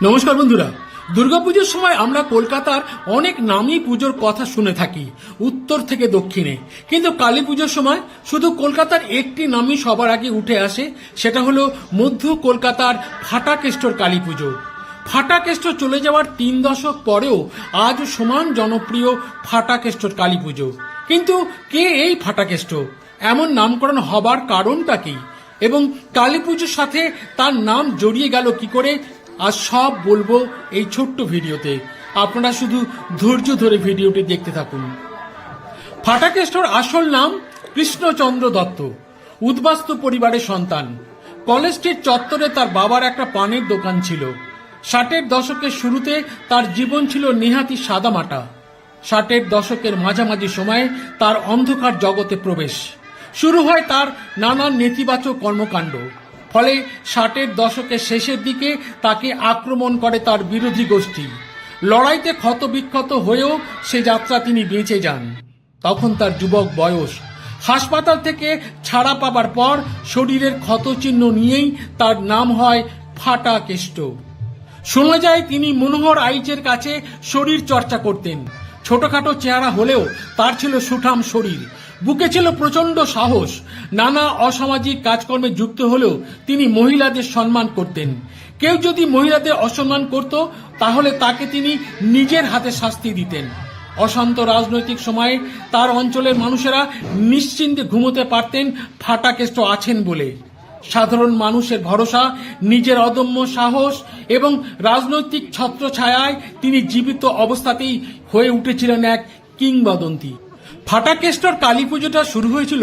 নমস্কার বন্ধুরা, দুর্গাপুজোর সময় আমরা কলকাতার অনেক নামী পুজোর কথা শুনে থাকি উত্তর থেকে দক্ষিণে। কিন্তু কালী পুজোর সময় শুধু কলকাতার একটি নামই সবার আগে উঠে আসে, সেটা হলো মধ্য কলকাতার ফাটাকেষ্টর কালী পুজো। ফাটাকেষ্ট চলে যাওয়ার 3 দশক পরেও আজ সমান জনপ্রিয় ফাটাকেষ্টর কালী পুজো। কিন্তু কে এই ফাটাকেষ্ট? এমন নামকরণ হবার কারণটা কি, এবং কালী পুজোর সাথে তার নাম জড়িয়ে গেল কি করে, আজ সব বলবো এই ছোট্ট ভিডিওতে। আপনারা শুধু ধৈর্য ধরে ভিডিওটি দেখতে থাকুন। ফাটাকেষ্টর আসল নাম কৃষ্ণচন্দ্র দত্ত। উদ্বাস্তু পরিবারের সন্তান। কলেজ স্ট্রিট চত্বরে তার বাবার একটা পানের দোকান ছিল। 60-এর দশকের শুরুতে তার জীবন ছিল নেহাতি সাদামাটা। 60-এর দশকের মাঝামাঝি সময়ে তার অন্ধকার জগতে প্রবেশ শুরু হয় তার নানান নেতিবাচক কর্মকাণ্ড। ফলে 60-এর দশকের শেষের দিকে তাকে আক্রমণ করে তার বিরোধী গোষ্ঠী। লড়াইতে ক্ষতবিক্ষত হয়েও সে যাত্রা তিনি বেঁচে যান। তখন তার যুবক বয়স। হাসপাতাল থেকে ছাড়া পাবার পর শরীরের ক্ষতচিহ্ন নিয়েই তার নাম হয় ফাটাকেষ্ট। শোনা যায় তিনি মনোহর আইচের কাছে শরীর চর্চা করতেন। ছোটখাটো চেহারা হলেও তার ছিল সুঠাম শরীর, বুকে ছিল প্রচন্ড সাহস। নানা অসামাজিক কাজকর্মে যুক্ত হলেও তিনি মহিলাদের সম্মান করতেন। কেউ যদি মহিলাদের অসম্মান করত, তাহলে তাকে তিনি নিজের হাতে শাস্তি দিতেন। অশান্ত রাজনৈতিক সময়ে তার অঞ্চলের মানুষেরা নিশ্চিন্তে ঘুমোতে পারতেন ফাটাকেষ্ট আছেন বলে। সাধারণ মানুষের ভরসা, নিজের অদম্য সাহস এবং রাজনৈতিক ছত্রছায়ায় তিনি জীবিত অবস্থাতেই হয়ে উঠেছিলেন এক কিংবদন্তি। ফাটাকেষ্টর কালী পুজোটা শুরু হয়েছিল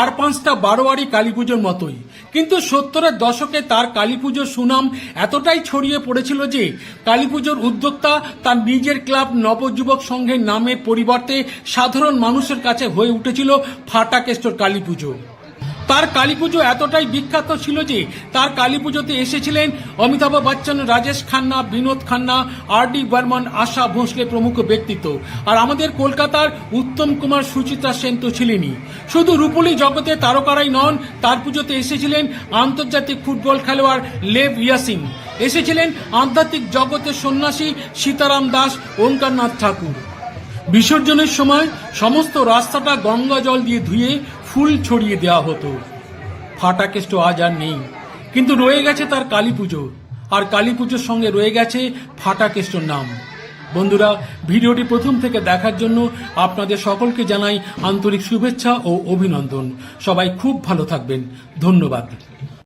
আর 5টা বারোয়ারি কালী পুজোর মতোই, কিন্তু 70-এর দশকে তার কালী পুজোর সুনাম এতটাই ছড়িয়ে পড়েছিল যে কালী পুজোর উদ্যোক্তা তার নিজের ক্লাব নবযুবক সংঘের নামের পরিবর্তে সাধারণ মানুষের কাছে হয়ে উঠেছিল ফাটাকেষ্টর কালী পুজো। তার কালী পুজো এতটাই বিখ্যাত ছিল যে তার কালী পুজোতে এসেছিলেন অমিতাভ বচ্চন, রাজেশ খান্না, বিনোদ খান্না, আর.ডি. বর্মন, আশা ভোসলে প্রমুখ ব্যক্তিত্ব। আর আমাদের কলকাতার উত্তম কুমার, সুচিত্রা সেন তো ছিলেনই। শুধু রূপলী জগতে তারকারাই নন, তার পুজোতে এসেছিলেন আন্তর্জাতিক ফুটবল খেলোয়াড় লেভ ইয়াসিন, এসেছিলেন আধ্যাত্মিক জগতের সন্ন্যাসী সীতারাম দাস, ওঙ্কারনাথ ঠাকুর। বিসর্জনের সময় সমস্ত রাস্তাটা গঙ্গা জল দিয়ে ধুয়ে ফুল ছড়িয়ে দেওয়া হতো। ফাটাকেষ্ট আজ আর নেই, কিন্তু রয়ে গেছে তার কালী পুজো, আর কালী পুজোর সঙ্গে রয়ে গেছে ফাটাকেষ্টর নাম। বন্ধুরা, ভিডিওটি প্রথম থেকে দেখার জন্য আপনাদের সকলকে জানাই আন্তরিক শুভেচ্ছা ও অভিনন্দন। সবাই খুব ভালো থাকবেন। ধন্যবাদ।